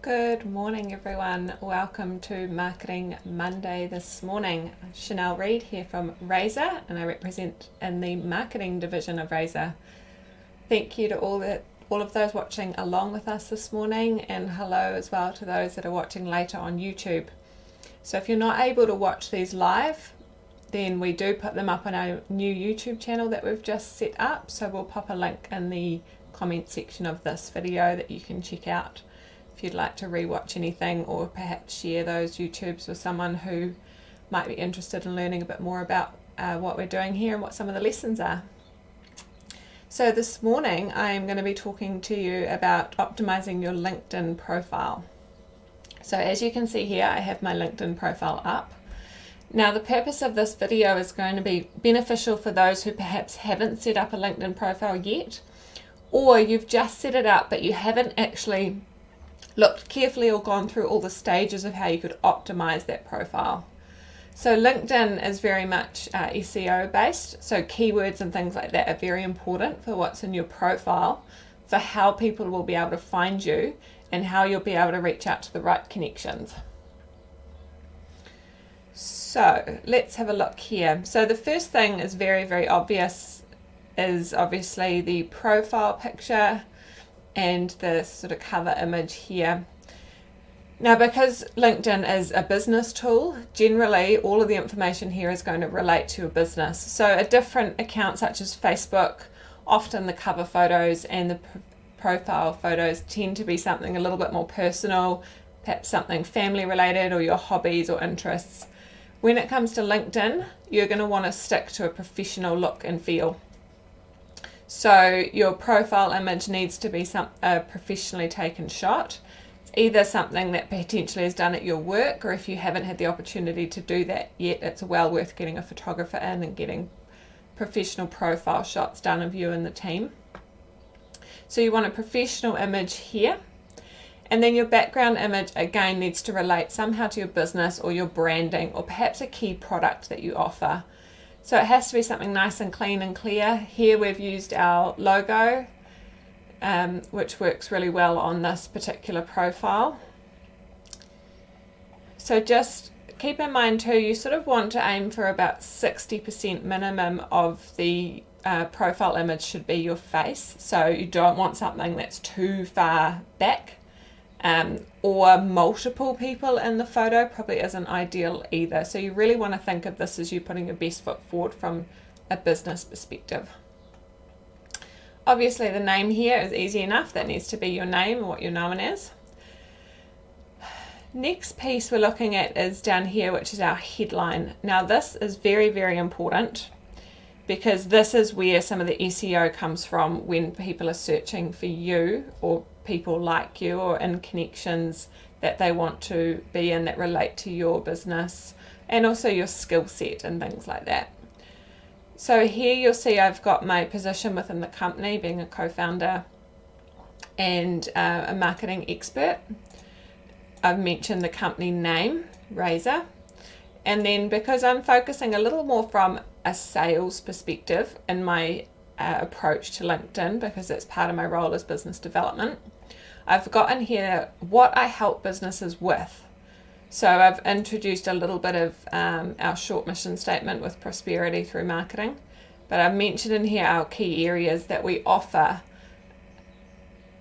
Good morning everyone, welcome to Marketing Monday this morning. Chanel Reid here from Razor and I represent in the marketing division of Razor. Thank you to all of those watching along with us this morning, and hello as well to those that are watching later on YouTube. So if you're not able to watch these live, then we do put them up on our new YouTube channel that we've just set up, so we'll pop a link in the comment section of this video that you can check out if you'd like to rewatch anything, or perhaps share those YouTubes with someone who might be interested in learning a bit more about what we're doing here and what some of the lessons are. So this morning I'm going to be talking to you about optimizing your LinkedIn profile. So as you can see here, I have my LinkedIn profile up. Now the purpose of this video is going to be beneficial for those who perhaps haven't set up a LinkedIn profile yet, or you've just set it up but you haven't actually looked carefully or gone through all the stages of how you could optimize that profile. So LinkedIn is very much SEO based, so keywords and things like that are very important for what's in your profile, for how people will be able to find you and how you'll be able to reach out to the right connections. So let's have a look here. So the first thing is very obvious, is obviously the profile picture and the sort of cover image here. Now because LinkedIn is a business tool, generally all of the information here is going to relate to your business. So a different account such as Facebook, often the cover photos and the profile photos tend to be something a little bit more personal, perhaps something family related or your hobbies or interests. When it comes to LinkedIn, you're going to want to stick to a professional look and feel. So your profile image needs to be a professionally taken shot. It's either something that potentially is done at your work, or if you haven't had the opportunity to do that yet, it's well worth getting a photographer in and getting professional profile shots done of you and the team. So you want a professional image here. And then your background image again needs to relate somehow to your business or your branding, or perhaps a key product that you offer. So it has to be something nice and clean and clear. Here we've used our logo, which works really well on this particular profile. So just keep in mind too, you sort of want to aim for about 60% minimum of the profile image should be your face. So you don't want something that's too far back. Or multiple people in the photo probably isn't ideal either. So you really want to think of this as you putting your best foot forward from a business perspective. Obviously the name here is easy enough. That needs to be your name and what you're known as. Next piece we're looking at is down here, which is our headline. Now this is very important, because this is where some of the SEO comes from when people are searching for you or people like you or in connections that they want to be in that relate to your business and also your skill set and things like that. So here you'll see I've got my position within the company, being a co-founder and a marketing expert. I've mentioned the company name, Razor, and then because I'm focusing a little more from a sales perspective in my approach to LinkedIn, because it's part of my role as business development, I've got in here what I help businesses with. So I've introduced a little bit of our short mission statement with prosperity through marketing, but I've mentioned in here our key areas that we offer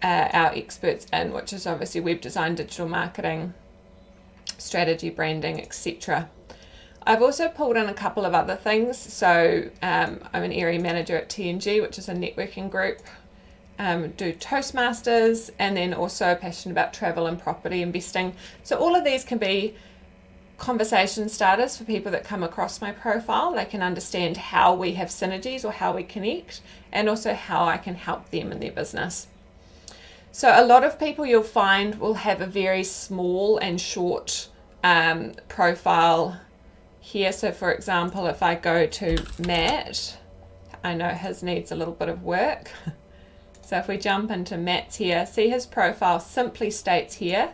our experts in, which is obviously web design, digital marketing, strategy, branding, etc. I've also pulled in a couple of other things. So I'm an area manager at TNG, which is a networking group, do Toastmasters, and then also passionate about travel and property investing. So all of these can be conversation starters for people that come across my profile. They can understand how we have synergies or how we connect, and also how I can help them in their business. So a lot of people you'll find will have a very small and short profile here. So for example, if I go to Matt, I know his needs a little bit of work. So if we jump into Matt's here, see his profile simply states here,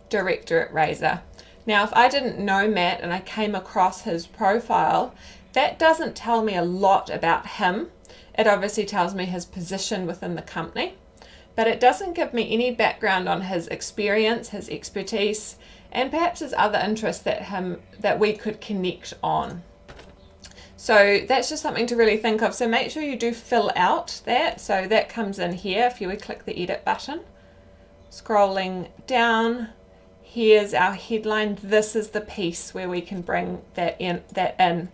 Director at Razor. Now, if I didn't know Matt and I came across his profile, that doesn't tell me a lot about him. It obviously tells me his position within the company. but it doesn't give me any background on his experience, his expertise, and perhaps his other interests that we could connect on. So that's just something to really think of. So make sure you do fill out that. So that comes in here if you would click the edit button. Scrolling down, here's our headline. This is the piece where we can bring that in.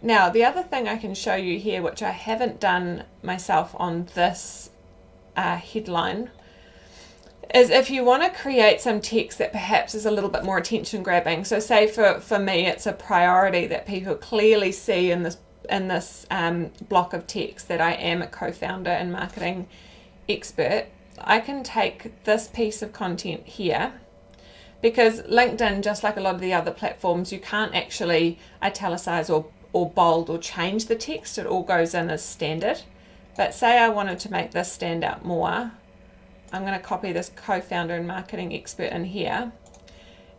Now, the other thing I can show you here, which I haven't done myself on this headline, is if you want to create some text that perhaps is a little bit more attention grabbing. So say for me, it's a priority that people clearly see in this block of text that I am a co-founder and marketing expert. I can take this piece of content here, because LinkedIn, just like a lot of the other platforms, you can't actually italicize or bold or change the text. It all goes in as standard. But say I wanted to make this stand out more, I'm going to copy this co-founder and marketing expert in here,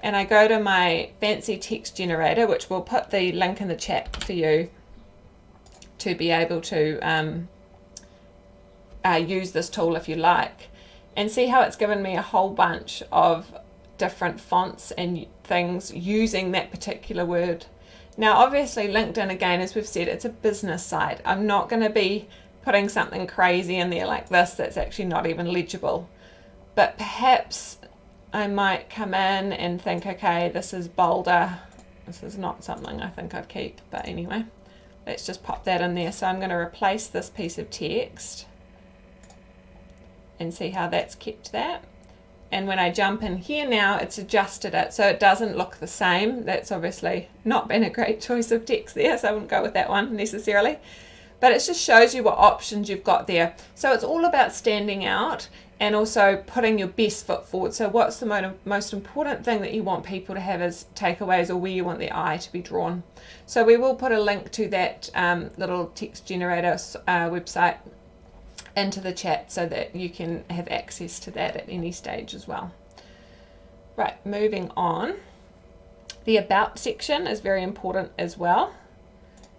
and I go to my fancy text generator, which will put the link in the chat for you to be able to use this tool if you like, and see how it's given me a whole bunch of different fonts and things using that particular word. Now obviously LinkedIn, again, as we've said, it's a business site. I'm not going to be putting something crazy in there like this that's actually not even legible, but perhaps I might come in and think, okay, this is bolder. This is not something I think I'd keep, but anyway, let's just pop that in there. So I'm going to replace this piece of text and see how that's kept that. And when I jump in here now, it's adjusted it so it doesn't look the same. That's obviously not been a great choice of text there, so I wouldn't go with that one necessarily. But it just shows you what options you've got there. So it's all about standing out and also putting your best foot forward. So what's the most important thing that you want people to have as takeaways, or where you want their eye to be drawn? So we will put a link to that little text generator website into the chat so that you can have access to that at any stage as well. Right, moving on. The about section is very important as well.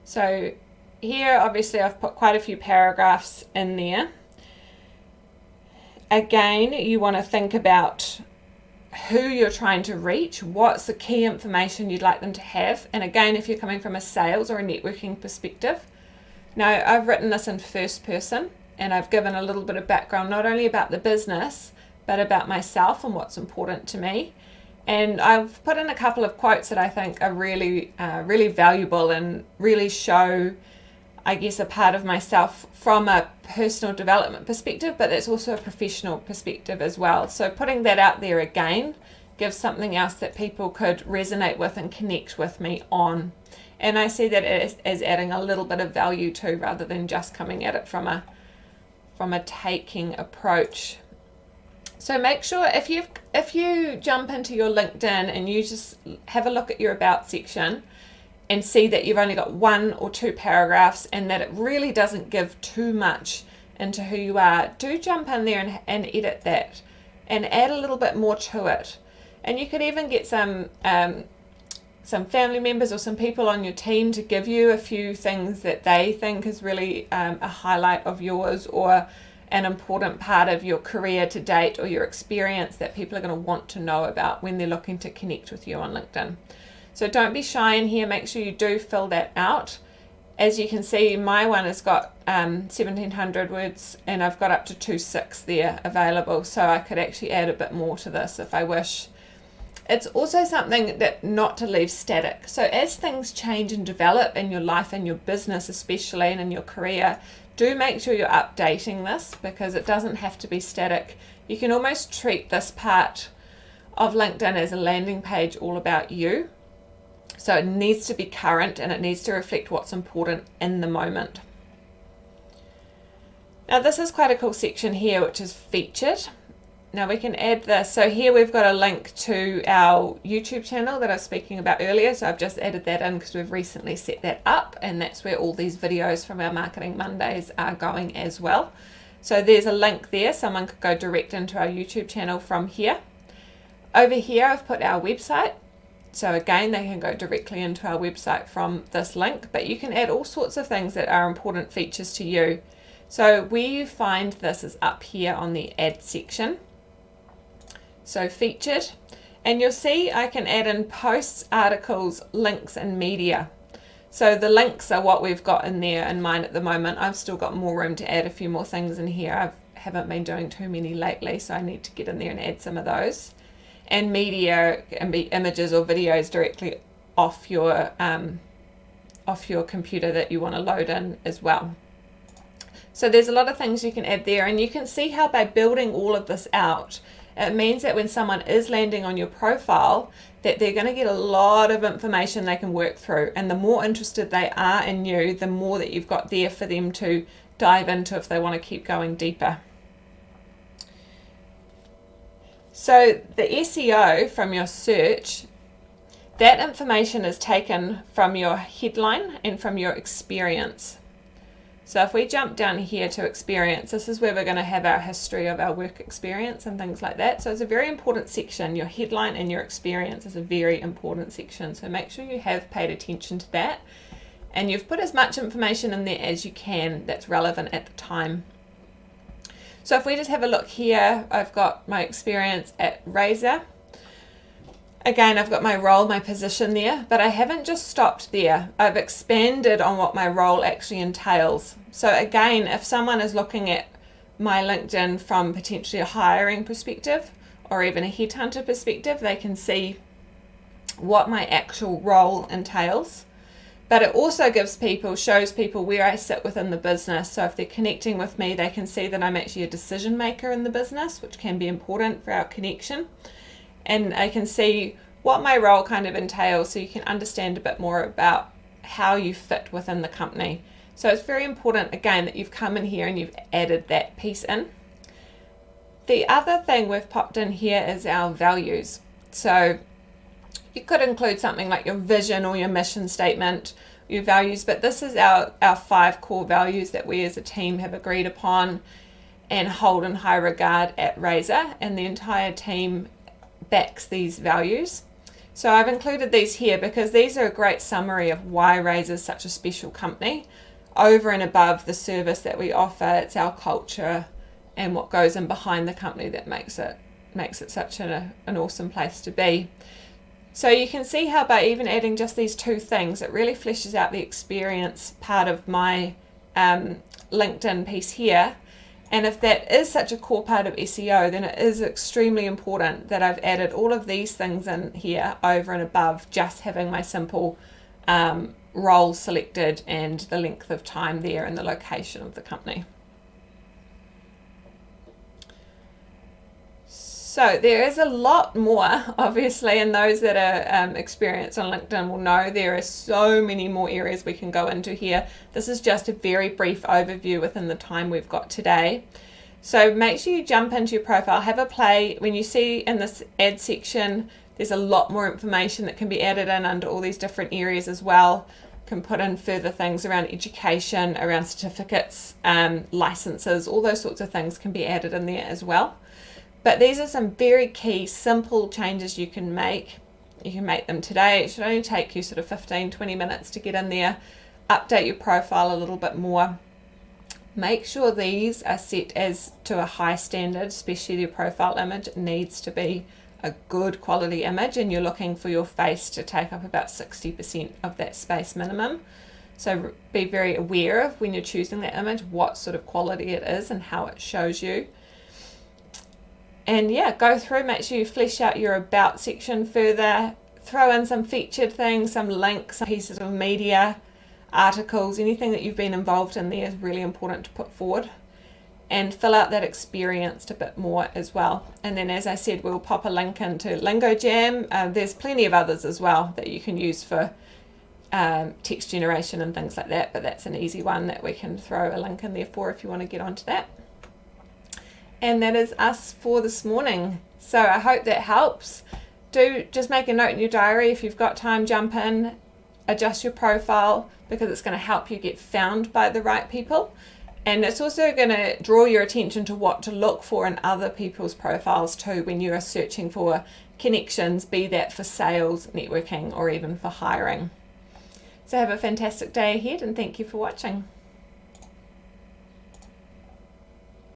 So here, obviously, I've put quite a few paragraphs in there. Again, you want to think about who you're trying to reach, what's the key information you'd like them to have. And again, if you're coming from a sales or a networking perspective. Now, I've written this in first person, and I've given a little bit of background, not only about the business, but about myself and what's important to me. And I've put in a couple of quotes that I think are really, really valuable and really show, I guess, a part of myself from a personal development perspective, but it's also a professional perspective as well. So putting that out there again gives something else that people could resonate with and connect with me on. And I see that as adding a little bit of value too, rather than just coming at it from a taking approach. So make sure if you jump into your LinkedIn and you just have a look at your about section and see that you've only got 1 or 2 paragraphs and that it really doesn't give too much into who you are, do jump in there and edit that and add a little bit more to it. And you could even get some family members or some people on your team to give you a few things that they think is really a highlight of yours, or an important part of your career to date, or your experience that people are going to want to know about when they're looking to connect with you on LinkedIn. So don't be shy in here. Make sure you do fill that out. As you can see, my one has got 1,700 words, and I've got up to 2.6 there available, so I could actually add a bit more to this if I wish. It's also something that not to leave static. So as things change and develop in your life and your business especially, and in your career, do make sure you're updating this, because it doesn't have to be static. You can almost treat this part of LinkedIn as a landing page all about you. So it needs to be current and it needs to reflect what's important in the moment. Now this is quite a cool section here, which is featured. Now we can add this. So here we've got a link to our YouTube channel that I was speaking about earlier. So I've just added that in because we've recently set that up, and that's where all these videos from our Marketing Mondays are going as well. So there's a link there. Someone could go direct into our YouTube channel from here. Over here I've put our website. So again, they can go directly into our website from this link, but you can add all sorts of things that are important features to you. So where you find this is up here on the add section. So featured, and you'll see I can add in posts, articles, links, and media. So the links are what we've got in there in mine at the moment. I've still got more room to add a few more things in here. I haven't been doing too many lately, so I need to get in there and add some of those. And media can be images or videos directly off your computer that you want to load in as well. So there's a lot of things you can add there, and you can see how by building all of this out, it means that when someone is landing on your profile, that they're going to get a lot of information they can work through, and the more interested they are in you, the more that you've got there for them to dive into if they want to keep going deeper. So the SEO from your search, that information is taken from your headline and from your experience. So if we jump down here to experience, this is where we're going to have our history of our work experience and things like that. So it's a very important section. Your headline and your experience is a very important section. So make sure you have paid attention to that, and you've put as much information in there as you can that's relevant at the time. So if we just have a look here, I've got my experience at Razor. Again, I've got my role, my position there, but I haven't just stopped there. I've expanded on what my role actually entails. So again, if someone is looking at my LinkedIn from potentially a hiring perspective or even a headhunter perspective, they can see what my actual role entails. But it also shows people where I sit within the business. So if they're connecting with me, they can see that I'm actually a decision maker in the business, which can be important for our connection. And I can see what my role kind of entails, so you can understand a bit more about how you fit within the company. So it's very important, again, that you've come in here and you've added that piece in. The other thing we've popped in here is our values. So you could include something like your vision or your mission statement, your values, but this is our 5 core values that we as a team have agreed upon and hold in high regard at Razor, and the entire team backs these values. So I've included these here because these are a great summary of why Razor is such a special company. Over and above the service that we offer, it's our culture and what goes in behind the company that makes it such an awesome place to be. So you can see how by even adding just these 2 things, it really fleshes out the experience part of my LinkedIn piece here. And if that is such a core part of SEO, then it is extremely important that I've added all of these things in here over and above just having my simple role selected and the length of time there and the location of the company. So there is a lot more, obviously, and those that are experienced on LinkedIn will know there are so many more areas we can go into here. This is just a very brief overview within the time we've got today. So make sure you jump into your profile, have a play. When you see in this add section, there's a lot more information that can be added in under all these different areas as well. You can put in further things around education, around certificates, licenses, all those sorts of things can be added in there as well. But these are some very key, simple changes you can make. You can make them today. It should only take you sort of 15-20 minutes to get in there, update your profile a little bit more. Make sure these are set as to a high standard, especially your profile image. It needs to be a good quality image, and you're looking for your face to take up about 60% of that space minimum. So be very aware of when you're choosing that image, what sort of quality it is and how it shows you. And yeah, go through, make sure you flesh out your about section further, throw in some featured things, some links, some pieces of media, articles, anything that you've been involved in there is really important to put forward. And fill out that experience a bit more as well. And then, as I said, we'll pop a link into Lingo Jam. There's plenty of others as well that you can use for text generation and things like that, but that's an easy one that we can throw a link in there for if you want to get onto that. And that is us for this morning. So I hope that helps. Do just make a note in your diary. If you've got time, jump in, adjust your profile, because it's going to help you get found by the right people. And it's also going to draw your attention to what to look for in other people's profiles too when you are searching for connections, be that for sales, networking, or even for hiring. So have a fantastic day ahead, and thank you for watching.